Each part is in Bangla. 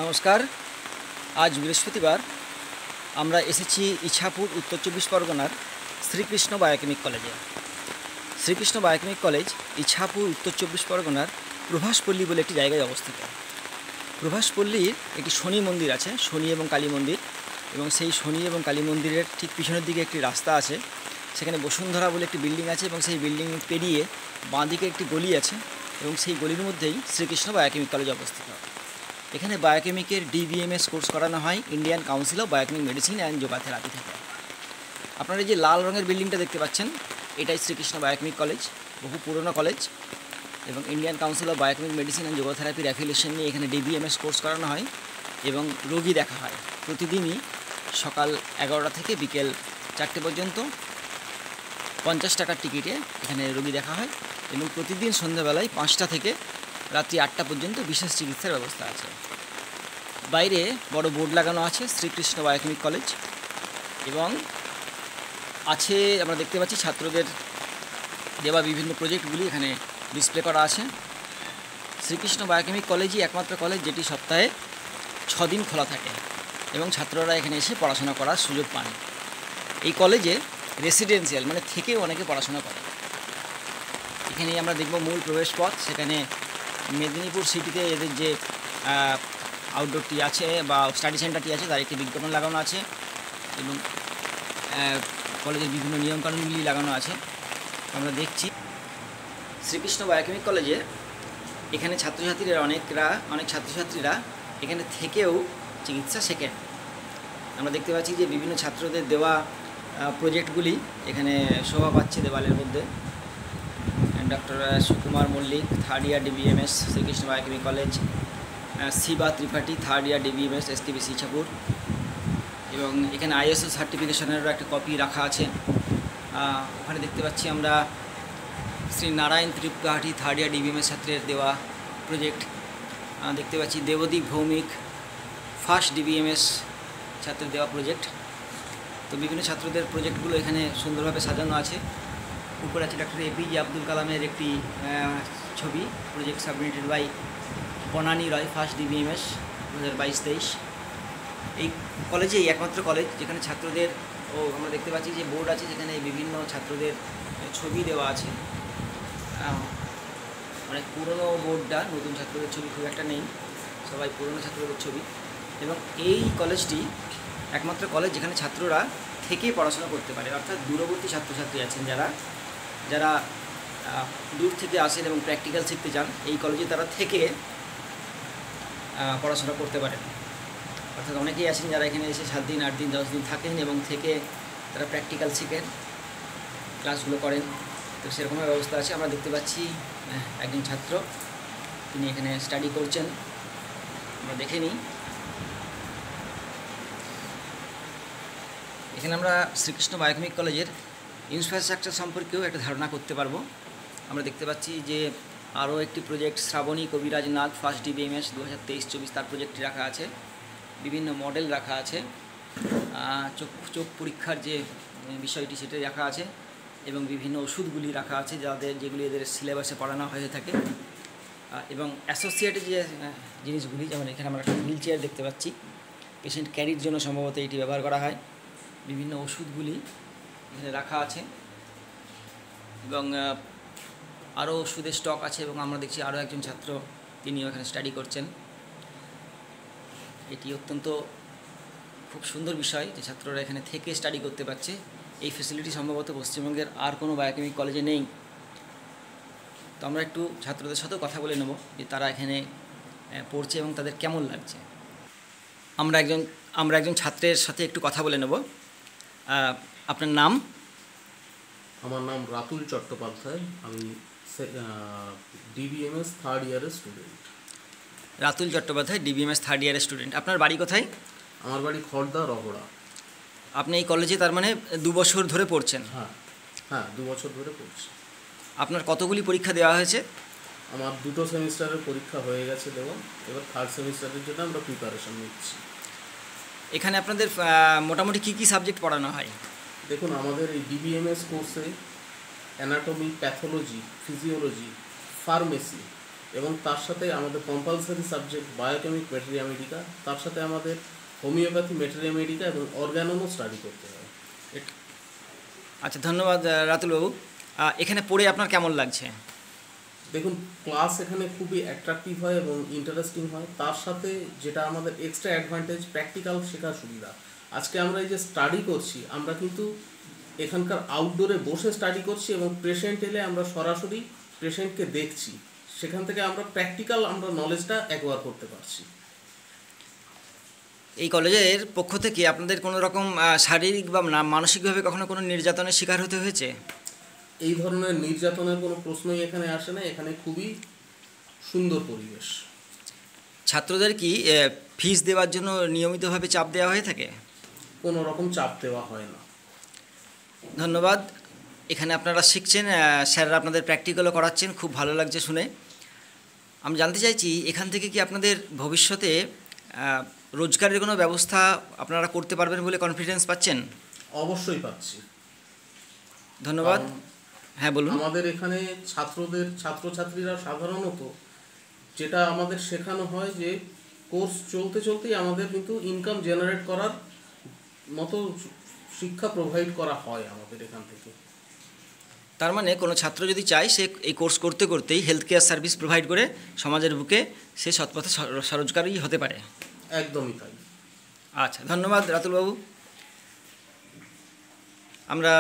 নমস্কার। আজ বৃহস্পতিবার আমরা এসেছি ইছাপুর উত্তর চব্বিশ পরগনার শ্রীকৃষ্ণ বায়োকেমিক কলেজে। শ্রীকৃষ্ণ বায়োকেমিক কলেজ ইছাপুর উত্তর চব্বিশ পরগনার প্রভাসপল্লী বলে একটি জায়গায় অবস্থিত। প্রভাসপল্লীর একটি শনি মন্দির আছে, শনি এবং কালী মন্দির, এবং সেই শনি এবং কালী মন্দিরের ঠিক পিছনের দিকে একটি রাস্তা আছে। সেখানে বসুন্ধরা বলে একটি বিল্ডিং আছে এবং সেই বিল্ডিং পেরিয়ে বাঁদিকে একটি গলি আছে এবং সেই গলির মধ্যেই শ্রীকৃষ্ণ বায়োকেমিক কলেজ অবস্থিত। এখানে বায়োকেমিকের ডিবিএমএস কোর্স করানো হয় Indian council of biochemic medicine and yoga therapy থেকে। আপনারা যে লাল রঙের বিল্ডিংটা দেখতে পাচ্ছেন, এটাই শ্রীকৃষ্ণ বায়োকেমিক কলেজ, বহু পুরনো কলেজ, এবং Indian council of biochemic medicine and yoga থেরাপির অ্যাফিলিয়েশন নিয়ে এখানে ডিবিএমএস কোর্স করানো হয় এবং রোগী দেখা হয়। প্রতিদিনই সকাল 11টা থেকে বিকেল 4টে পর্যন্ত 50 টাকার টিকিটে এখানে রোগী দেখা হয় এবং প্রতিদিন সন্ধ্যাবেলায় 5টা থেকে রাত্রি 8টা পর্যন্ত বিশেষ চিকিৎসার ব্যবস্থা আছে। বাইরে বড় বোর্ড লাগানো আছে শ্রীকৃষ্ণ বায়োকেমিক কলেজ, এবং আছে আমরা দেখতে পাচ্ছি ছাত্রদের দেওয়া বিভিন্ন প্রজেক্টগুলি এখানে ডিসপ্লে করা আছে। শ্রীকৃষ্ণ বায়োকেমিক কলেজই একমাত্র কলেজ যেটি সপ্তাহে 6 দিন খোলা থাকে এবং ছাত্ররা এখানে এসে পড়াশোনা করার সুযোগ পান। এই কলেজে রেসিডেন্সিয়াল মানে থেকেও অনেকে পড়াশোনা করে। এখানে আমরা দেখব মূল প্রবেশ পথ। সেখানে মেদিনীপুর সিটিতে এদের যে আউটডোরটি আছে বা স্টাডি সেন্টারটি আছে তার একটি বিজ্ঞাপন লাগানো আছে এবং কলেজের বিভিন্ন নিয়মকানুনগুলি লাগানো আছে। আমরা দেখছি শ্রীকৃষ্ণ বায়োকেমিক কলেজে এখানে অনেক ছাত্রছাত্রীরা এখানে থেকেও চিকিৎসা শেখেন। আমরা দেখতে পাচ্ছি যে বিভিন্ন ছাত্রদের দেওয়া প্রজেক্টগুলি এখানে শোভা পাচ্ছে দেওয়ালের মধ্যে। Doctor Sukumar Mallik, 3rd year DBMS Srikrishna biochemic college, Shiba Tripathi, 3rd year DBMS STBC Ichapur, এবং এখানে আইএসও সার্টিফিকেশনেরও একটা কপি রাখা আছে। ওখানে দেখতে পাচ্ছি আমরা Shri Narayan Tripathi 3rd year DBMS ছাত্রের দেওয়া প্রজেক্ট দেখতে পাচ্ছি। দেবদীপ ভৌমিক 1st ডিবিএমএস ছাত্রের দেওয়া প্রজেক্ট। তো বিভিন্ন ছাত্রদের প্রজেক্টগুলো এখানে সুন্দরভাবে সাজানো আছে। উপরে আছে ডক্টর এপিজে আব্দুল কালামের একটি ছবি, project submitted by Banani Roy 1st DBMS 2022-23। এই কলেজেই একমাত্র কলেজ যেখানে ছাত্রদের আমরা দেখতে পাচ্ছি যে বোর্ড আছে যেখানে বিভিন্ন ছাত্রদের ছবি দেওয়া আছে। অনেক পুরনো বোর্ডটা, নতুন ছাত্রদের ছবি খুব একটা নেই, সবাই পুরনো ছাত্রদের ছবি। এবং এই কলেজটি একমাত্র কলেজ যেখানে ছাত্ররা থেকে পড়াশোনা করতে পারে, অর্থাৎ দূরবর্তী ছাত্রছাত্রী আছেন যারা দূর থেকে আসেন এবং প্র্যাকটিক্যাল শিখতে চান, এই কলেজে তারা থেকে পড়াশোনা করতে পারেন। অর্থাৎ অনেকেই আছেন যারা এখানে এসে 7 দিন 8 দিন 10 দিন থাকেন এবং থেকে তারা প্র্যাকটিক্যাল শিখেন, ক্লাসগুলো করেন। তো সেরকমের ব্যবস্থা আছে। আমরা দেখতে পাচ্ছি একজন ছাত্র, তিনি এখানে স্টাডি করছেন, আমরা দেখে নিই। এখানে আমরা শ্রীকৃষ্ণ বায়োকেমিক কলেজের ইনফ্রাস্ট্রাকচার সম্পর্কেও একটা ধারণা করতে পারবো। আমরা দেখতে পাচ্ছি যে আরও একটি প্রজেক্ট শ্রাবণী কবিরাজ নাগ 1st ডিবিএমএস 2023-24 তার প্রজেক্টটি রাখা আছে। বিভিন্ন মডেল রাখা আছে, চোখ পরীক্ষার যে বিষয়টি সেটাই রাখা আছে, এবং বিভিন্ন ওষুধগুলি রাখা আছে যেগুলি এদের সিলেবাসে পড়ানো হয়ে থাকে। এবং অ্যাসোসিয়েটেড যে জিনিসগুলি, যেমন এখানে আমরা একটা হুইল চেয়ার দেখতে পাচ্ছি, পেশেন্ট ক্যারির জন্য সম্ভবত এটি ব্যবহার করা হয়। বিভিন্ন ওষুধগুলি এখানে রাখা আছে এবং আরও ওষুধের স্টক আছে। এবং আমরা দেখছি আরও একজন ছাত্র, তিনিও এখানে স্টাডি করছেন। এটি অত্যন্ত খুব সুন্দর বিষয় যে ছাত্ররা এখানে থেকে স্টাডি করতে পারছে। এই ফেসিলিটি সম্ভবত পশ্চিমবঙ্গের আর কোনো বায়োকেমিক কলেজে নেই। তো আমরা একটু ছাত্রদের সাথেও কথা বলে নেব যে তারা এখানে পড়ছে এবং তাদের কেমন লাগছে। আমরা একজন ছাত্রের সাথে একটু কথা বলে নেব। আপনার নাম? আমার নাম রাতুল চট্টোপাধ্যায়, আমি ডিবিএমএস 3rd ইয়ারের student. Ratul Chattopadhyay, DBMS 3rd ইয়ারের স্টুডেন্ট। আপনার বাড়ি কোথায়? আমার বাড়ি খড়দা রগড়া। আপনি এই কলেজে তার মানে 2 বছর ধরে পড়ছেন? হ্যাঁ 2 বছর ধরে পড়ছি। আপনার কতগুলি পরীক্ষা দেওয়া হয়েছে? আমার 2টো সেমিস্টারের পরীক্ষা হয়ে গেছে দেওয়া, এবার 3rd সেমিস্টারের জন্য আমরা প্রিপারেশন নিচ্ছি। এখানে আপনাদের মোটামুটি কী সাবজেক্ট পড়ানো হয়? দেখুন, আমাদের এই ডিবিএমএস কোর্সে অ্যানাটমি, প্যাথোলজি, ফিজিওলজি, ফার্মেসি এবং তার সাথে আমাদের compulsory subject biochemic materia medica, তার সাথে আমাদের হোমিওপ্যাথি ম্যাটেরিয়া মেডিকা এবং অর্গানমও স্টাডি করতে হয়। আচ্ছা, ধন্যবাদ রাতুলবাবু। এখানে পড়ে আপনার কেমন লাগছে? দেখুন, ক্লাস এখানে খুবই অ্যাট্রাকটিভ হয় এবং ইন্টারেস্টিং হয়। তার সাথে যেটা আমাদের এক্সট্রা অ্যাডভান্টেজ, প্র্যাকটিক্যাল শেখার সুবিধা। আজকে আমরা এই যে স্টাডি করছি, আমরা কিন্তু এখানকার আউটডোরে বসে স্টাডি করছি এবং পেশেন্ট এলে আমরা সরাসরি পেশেন্টকে দেখছি, সেখান থেকে আমরা প্র্যাকটিক্যাল আমরা নলেজটা অ্যাকোয়ার করতে পারছি। এই কলেজের পক্ষ থেকে আপনাদের কোনো রকম শারীরিক বা মানসিকভাবে কখনো কোনো নির্যাতনের শিকার হতে হয়েছে? এই ধরনের নির্যাতনের কোনো প্রশ্নই এখানে আসে না। এখানে খুবই সুন্দর পরিবেশ। ছাত্রদের কি ফিস দেওয়ার জন্য নিয়মিতভাবে চাপ দেওয়া হয়ে থাকে? কোনো রকম চাপ দেওয়া হয় না। ধন্যবাদ। এখানে আপনারা শিখছেন, স্যাররা আপনাদের প্র্যাকটিক্যালও করাচ্ছেন, খুব ভালো লাগছে শুনে। আমি জানতে চাইছি, এখান থেকে কি আপনাদের ভবিষ্যতে রোজগারের কোনো ব্যবস্থা আপনারা করতে পারবেন বলে কনফিডেন্স পাচ্ছেন? অবশ্যই পাচ্ছি। ধন্যবাদ। হ্যাঁ, বলুন। আমাদের এখানে ছাত্রছাত্রীরা সাধারণত যেটা আমাদের শেখানো হয় যে কোর্স চলতে চলতেই আমাদের কিন্তু ইনকাম জেনারেট করার মতো শিক্ষা প্রোভাইড করা হয় আমাদের এখান থেকে। তার মানে কোনো ছাত্র যদি চায়, সে এই কোর্স করতে করতেই হেলথ কেয়ার সার্ভিস প্রোভাইড করে সমাজের বুকে সে সৎপথে স্বরোজগারী হতে পারে। একদমই তাই। আচ্ছা, ধন্যবাদ রাতুলবাবু। আমরা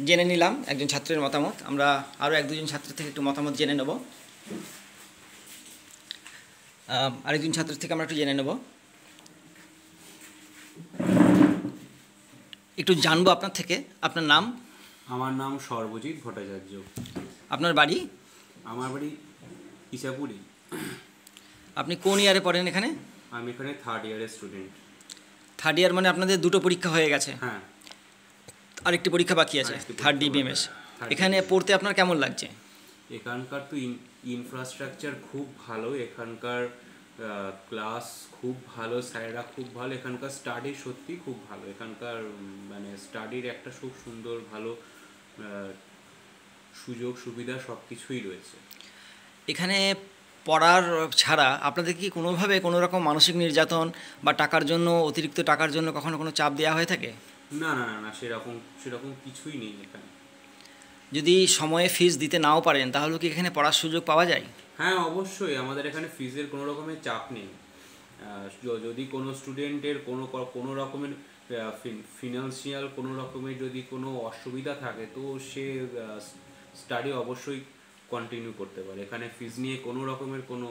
জেনে নিলাম একজন ছাত্রের মতামত। আমরা আরও এক দুজন ছাত্রের থেকে একটু মতামত জেনে নেব। আরেকজন ছাত্রের থেকে আমরা একটু জেনে নেব, একটু জানবো আপনার থেকে। আপনার নাম? আমার নাম সর্বজিৎ ভট্টাচার্য। আপনার বাড়ি? আমার বাড়ি ইছাপুরি। আপনি কোন ইয়ারে পড়েন এখানে? আমি এখানে 3rd ইয়ারের স্টুডেন্ট। 3rd ইয়ার মানে আপনাদের দুটো পরীক্ষা হয়ে গেছে? হ্যাঁ, আরেকটি পরীক্ষা বাকি আছে, 3rd DBMS। এখানে পড়তে আপনার কেমন লাগছে? এখানকার তো ইনফ্রাস্ট্রাকচার খুব ভালো, এখানকার ক্লাস খুব ভালো, স্যারেরা খুব ভালো, এখানকার স্টাডি সত্যি খুব ভালো। এখানকার মানে স্টাডির একটা খুব সুন্দর ভালো সুযোগ সুবিধা সব কিছুই রয়েছে। এখানে পড়ার ছাড়া আপনাদের কি কোনোভাবে কোনো রকম মানসিক নির্যাতন বা টাকার জন্য, অতিরিক্ত টাকার জন্য কখনো কোনো চাপ দেওয়া হয়ে থাকে? না না না না, সেরকম কিছুই নেই এখানে। যদি সময়ে ফিস দিতে নাও পারেন, তাহলে কি এখানে পড়ার সুযোগ পাওয়া যায়? হ্যাঁ, অবশ্যই। আমাদের এখানে ফিজের কোনো রকমের চাপ নেই। যদি কোনো স্টুডেন্টের কোনো রকমের ফিনান্সিয়াল কোনো রকমের যদি কোনো অসুবিধা থাকে, তো সে স্টাডি অবশ্যই কন্টিনিউ করতে পারে। এখানে ফিজ নিয়ে কোনো রকমের কোনো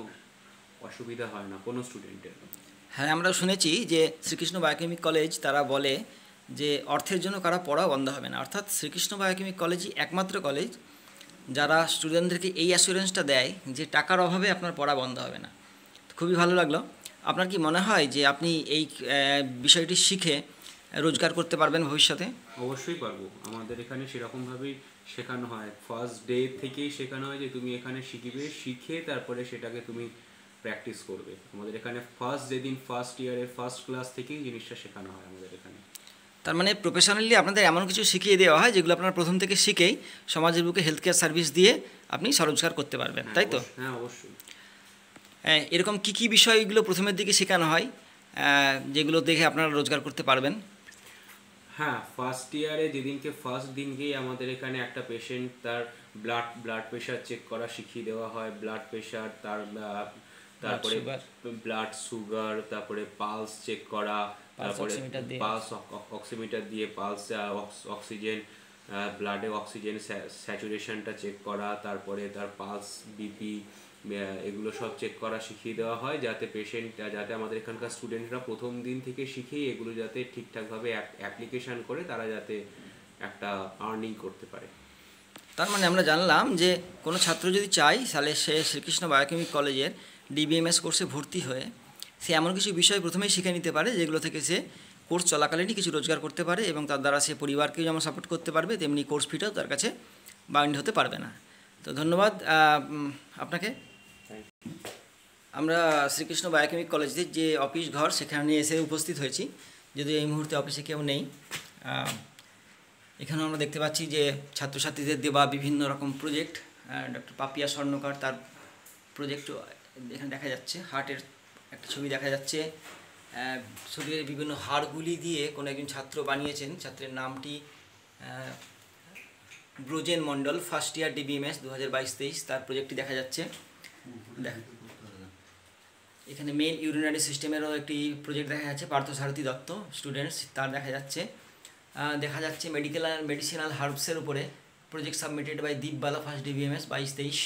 অসুবিধা হয় না কোনো স্টুডেন্টের। হ্যাঁ, আমরা শুনেছি যে শ্রীকৃষ্ণ বায়োকেমিক কলেজ তারা বলে যে অর্থের জন্য কারা পড়া বন্ধ হবে না। অর্থাৎ শ্রীকৃষ্ণ বায়োকেমিক কলেজই একমাত্র কলেজ যারা স্টুডেন্টদেরকে এই অ্যাসুরেন্সটা দেয় যে টাকার অভাবে আপনার পড়া বন্ধ হবে না। খুবই ভালো লাগলো। আপনার কি মনে হয় যে আপনি এই বিষয়টি শিখে রোজগার করতে পারবেন ভবিষ্যতে? অবশ্যই পারবো। আমাদের এখানে সেরকমভাবেই শেখানো হয়, ফার্স্ট ডে থেকেই শেখানো হয় যে তুমি এখানে শিখবে, শিখে তারপরে সেটাকে তুমি প্র্যাকটিস করবে। আমাদের এখানে যেদিন ফার্স্ট ইয়ারের ফার্স্ট ক্লাস থেকেই জিনিসটা শেখানো হয় আমাদের এখানে। তার মানে প্রফেশনালি আপনাদের এমন কিছু শিখিয়ে দেওয়া হয় যেগুলো আপনারা প্রথম থেকে শিখেই সমাজের বুকে হেলথ কেয়ার সার্ভিস দিয়ে আপনি স্বরোজগার করতে পারবেন, তাই তো? হ্যাঁ, অবশ্যই। এরকম কী বিষয়গুলো প্রথমের দিকে শেখানো হয় যেগুলো দেখে আপনারা রোজগার করতে পারবেন? হ্যাঁ, ফার্স্ট ইয়ারে যেদিনকে ফার্স্ট দিনকেই আমাদের এখানে একটা পেশেন্ট তার ব্লাড প্রেশার চেক করা শিখিয়ে দেওয়া হয়। ব্লাড প্রেশার, তারপরে ব্লাড সুগার, তারপরে পালস চেক করা, তারপরে পালস অক্সিমিটার দিয়ে পালস অক্সিজেন, ব্লাডে অক্সিজেন স্যাচুরেশনটা চেক করা, তারপরে তার পালস, বিপি, এগুলো সব চেক করা শিখিয়ে দেওয়া হয়, যাতে আমাদের এখানকার স্টুডেন্টরা প্রথম দিন থেকে শিখেই এগুলো যাতে ঠিকঠাকভাবে অ্যাপ্লিকেশান করে তারা যাতে একটা আর্নিং করতে পারে। তার মানে আমরা জানলাম যে কোনো ছাত্র যদি চায়, তাহলে সে শ্রীকৃষ্ণ বায়োকেমিক কলেজের DBMS কোর্সে ভর্তি হয়ে সে এমন কিছু বিষয় প্রথমেই শিখে নিতে পারে যেগুলো থেকে সে কোর্স চলাকালীনই কিছু রোজগার করতে পারে, এবং তার দ্বারা সে পরিবারকেও যেমন সাপোর্ট করতে পারবে, তেমনি কোর্স ফিটাও তার কাছে বাউন্ড হতে পারবে না। তো ধন্যবাদ আপনাকে। আমরা শ্রীকৃষ্ণ বায়োকেমিক কলেজের যে অফিস ঘর সেখানে এসে উপস্থিত হয়েছি, যদিও এই মুহূর্তে অফিসে কেউ নেই। এখানেও আমরা দেখতে পাচ্ছি যে ছাত্রছাত্রীদের দেওয়া বিভিন্ন রকম প্রজেক্ট, ডক্টর পাপিয়া স্বর্ণকার তার প্রজেক্ট এখানে দেখা যাচ্ছে, হার্টের একটা ছবি দেখা যাচ্ছে। শরীরের বিভিন্ন হাড়গুলি দিয়ে কোনো একজন ছাত্র বানিয়েছেন, ছাত্রের নামটি ব্রোজেন মণ্ডল, ফার্স্ট ইয়ার ডিবিএমএস 2022-23, তার প্রজেক্টটি দেখা যাচ্ছে। এখানে মেল ইউরিনারি সিস্টেমেরও একটি প্রজেক্ট দেখা যাচ্ছে, পার্থসারথী দত্ত স্টুডেন্টস, তার দেখা যাচ্ছে। দেখা যাচ্ছে মেডিকেল অ্যান্ড মেডিসিনাল হার্বসের উপরে project submitted by Dipbala, first DBMS 22-23।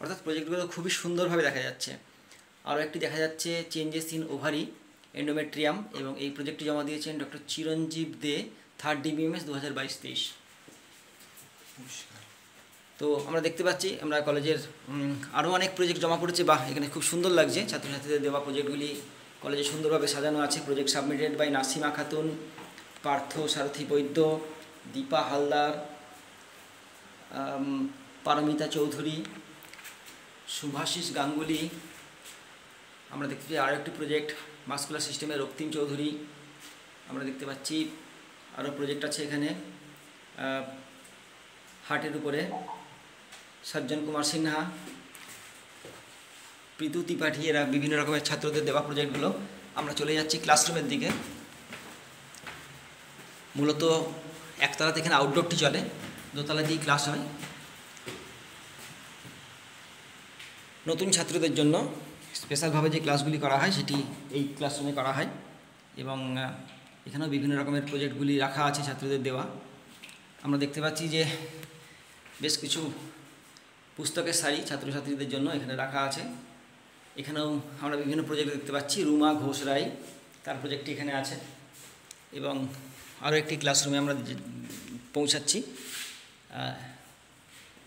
অর্থাৎ প্রজেক্টগুলো খুবই সুন্দরভাবে দেখা যাচ্ছে। আরও একটি দেখা যাচ্ছে চেঞ্জেস ইন ওভারি এন্ডোমেট্রিয়াম, এবং এই প্রজেক্টটি জমা দিয়েছেন ডক্টর চিরঞ্জীব দে, থার্ড ডিবিএমএস 2022-23। তো আমরা দেখতে পাচ্ছি আমরা কলেজের আরও অনেক প্রজেক্ট জমা করেছে, বা এখানে খুব সুন্দর লাগছে ছাত্রছাত্রীদের দেওয়া প্রজেক্টগুলি কলেজে সুন্দরভাবে সাজানো আছে। Project submitted by Nasima Khatun, Partha Sarathi Baidya, Dipa Haldar, Paromita Chowdhury, Shubhashis Ganguly. আমরা দেখতে পাচ্ছি আরও একটি প্রজেক্ট মাস্কুলার সিস্টেমের রক্তিম চৌধুরী। আমরা দেখতে পাচ্ছি আরও প্রজেক্ট আছে এখানে হার্টের উপরে সজ্জন কুমার সিনহা, প্রীতু ত্রিপাঠী, এরা বিভিন্ন রকমের ছাত্রদের দেওয়া প্রজেক্টগুলো। আমরা চলে যাচ্ছি ক্লাসরুমের দিকে। মূলত একতলাতে এখানে আউটডোরটি চলে, দোতলা দিয়ে ক্লাস হয়। নতুন ছাত্রদের জন্য স্পেশালভাবে যে ক্লাসগুলি করা হয় সেটি এই ক্লাসরুমে করা হয়, এবং এখানেও বিভিন্ন রকমের প্রজেক্টগুলি রাখা আছে ছাত্রদের দেওয়া। আমরা দেখতে পাচ্ছি যে বেশ কিছু পুস্তকের সারি ছাত্রছাত্রীদের জন্য এখানে রাখা আছে। এখানেও আমরা বিভিন্ন প্রজেক্ট দেখতে পাচ্ছি। রুমা ঘোষ রায়, তার প্রজেক্টটি এখানে আছে। এবং আরও একটি ক্লাসরুমে আমরা পৌঁছাচ্ছি।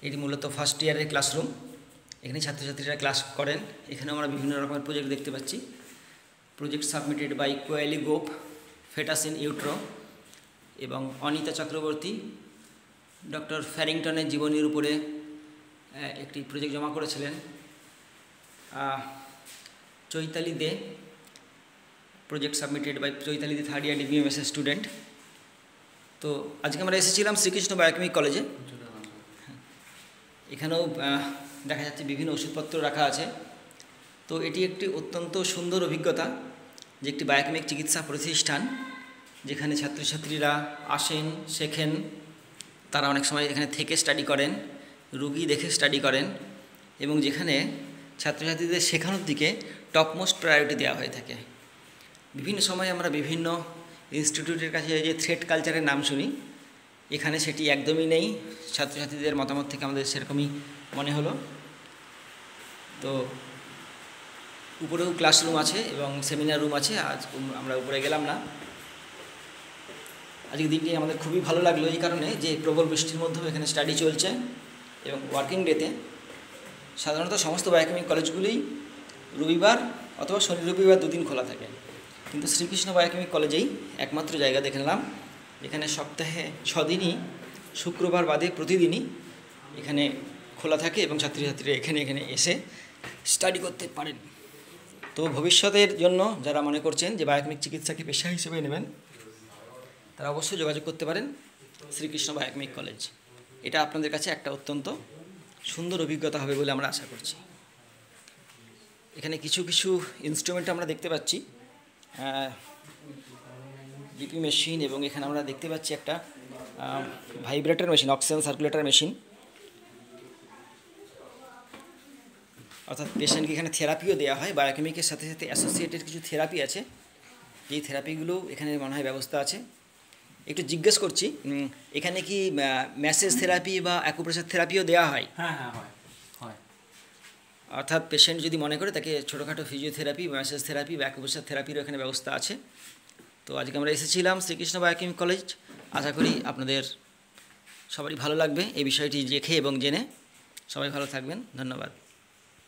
এটি মূলত ফার্স্ট ইয়ারের ক্লাসরুম, এখানে ছাত্রছাত্রীরা ক্লাস করেন। এখানেও আমরা বিভিন্ন রকমের প্রজেক্ট দেখতে পাচ্ছি। Project submitted by Koeli Gope, foetus in utero, এবং অনিতা চক্রবর্তী ডক্টর ফ্যারিংটনের জীবনীর উপরে একটি প্রজেক্ট জমা করেছিলেন। Chaitali De, project submitted by Chaitali De, third year DBMS student. তো আজকে আমরা এসেছিলাম শ্রীকৃষ্ণ বায়োকেমিক কলেজে। এখানেও দেখা যাচ্ছে বিভিন্ন ওষুধপত্র রাখা আছে। তো এটি একটি অত্যন্ত সুন্দর অভিজ্ঞতা যে একটি বায়োকেমিক চিকিৎসা প্রতিষ্ঠান, যেখানে ছাত্রছাত্রীরা আসেন, শেখেন, তারা অনেক সময় এখানে থেকে স্টাডি করেন, রুগী দেখে স্টাডি করেন, এবং যেখানে ছাত্রছাত্রীদের শেখানোর দিকে টপমোস্ট প্রায়োরিটি দেওয়া হয়ে থাকে। বিভিন্ন সময় আমরা বিভিন্ন ইনস্টিটিউটের কাছে যে থ্রেড কালচারের নাম শুনি, এখানে সেটি একদমই নেই। ছাত্রছাত্রীদের মতামত থেকে আমাদের সেরকমই মনে হলো। তো উপরেও ক্লাসরুম আছে এবং সেমিনার রুম আছে। আজ আমরা উপরে গেলাম না। আজকের দিনটি আমাদের খুবই ভালো লাগলো এই কারণে যে প্রবল বৃষ্টির মধ্যেও এখানে স্টাডি চলছে, এবং ওয়ার্কিং ডেতে সাধারণত সমস্ত বায়োকেমিক কলেজগুলিই রবিবার অথবা শনি রবিবার দুদিন খোলা থাকে, কিন্তু শ্রীকৃষ্ণ বায়োকেমিক কলেজেই একমাত্র জায়গা দেখে নিলাম এখানে সপ্তাহে 6 দিনই শুক্রবার বাদে প্রতিদিনই এখানে খোলা থাকে, এবং ছাত্রছাত্রীরা এখানে এসে স্টাডি করতে পারেন। তো ভবিষ্যতের জন্য যারা মনে করছেন যে বায়োকেমিক চিকিৎসাকে পেশা হিসেবে নেবেন, তারা অবশ্যই যোগাযোগ করতে পারেন শ্রীকৃষ্ণ বায়োকেমিক কলেজ। এটা আপনাদের কাছে একটা অত্যন্ত সুন্দর অভিজ্ঞতা হবে বলে আমরা আশা করছি। এখানে কিছু কিছু ইনস্ট্রুমেন্ট আমরা দেখতে পাচ্ছি, ডিপি মেশিন, এবং এখানে আমরা দেখতে পাচ্ছি একটা vibrator machine, oxygen circulator machine. অর্থাৎ পেশেন্টকে এখানে থেরাপিও দেওয়া হয়। বায়োকেমিকের সাথে সাথে অ্যাসোসিয়েটেড কিছু থেরাপি আছে, যেই থেরাপিগুলো এখানে মনে হয় ব্যবস্থা আছে। একটু জিজ্ঞেস করছি, এখানে কি ম্যাসেজ থেরাপি বা অ্যাকুপ্রেশার থেরাপিও দেওয়া হয়? হ্যাঁ হয়। অর্থাৎ পেশেন্ট যদি মনে করে তাকে ছোটোখাটো ফিজিওথেরাপি, ম্যাসেজ থেরাপি বা অ্যাকুপ্রেশার থেরাপিরও এখানে ব্যবস্থা আছে। তো আজকে আমরা এসেছিলাম শ্রীকৃষ্ণ বায়োকেমিক কলেজ। আশা করি আপনাদের সবারই ভালো লাগবে এই বিষয়টি দেখে এবং জেনে। সবাই ভালো থাকবেন, ধন্যবাদ।